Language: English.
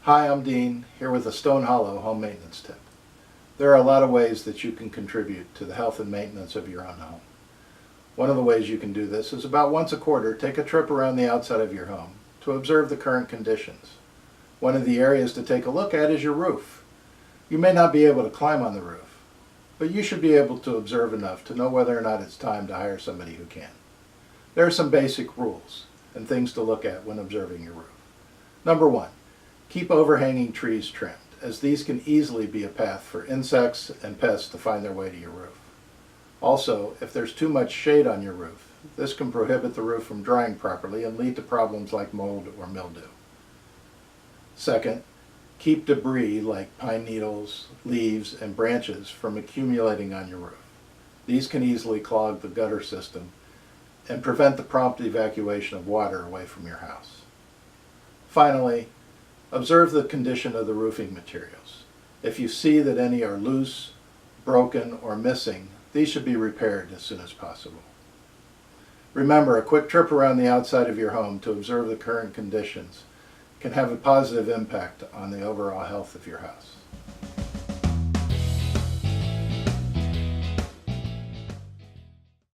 Hi, I'm Dean, here with a Stonehollow home maintenance tip. There are a lot of ways that you can contribute to the health and maintenance of your own home. One of the ways you can do this is about once a quarter, take a trip around the outside of your home to observe the current conditions. One of the areas to take a look at is your roof. You may not be able to climb on the roof, but you should be able to observe enough to know whether or not it's time to hire somebody who can. There are some basic rules and things to look at when observing your roof. Number one, keep overhanging trees trimmed, as these can easily be a path for insects and pests to find their way to your roof. Also, if there's too much shade on your roof, this can prohibit the roof from drying properly and lead to problems like mold or mildew. Second, keep debris like pine needles, leaves, and branches from accumulating on your roof. These can easily clog the gutter system and prevent the prompt evacuation of water away from your house. Finally, observe the condition of the roofing materials. If you see that any are loose, broken, or missing, these should be repaired as soon as possible. Remember, a quick trip around the outside of your home to observe the current conditions can have a positive impact on the overall health of your house.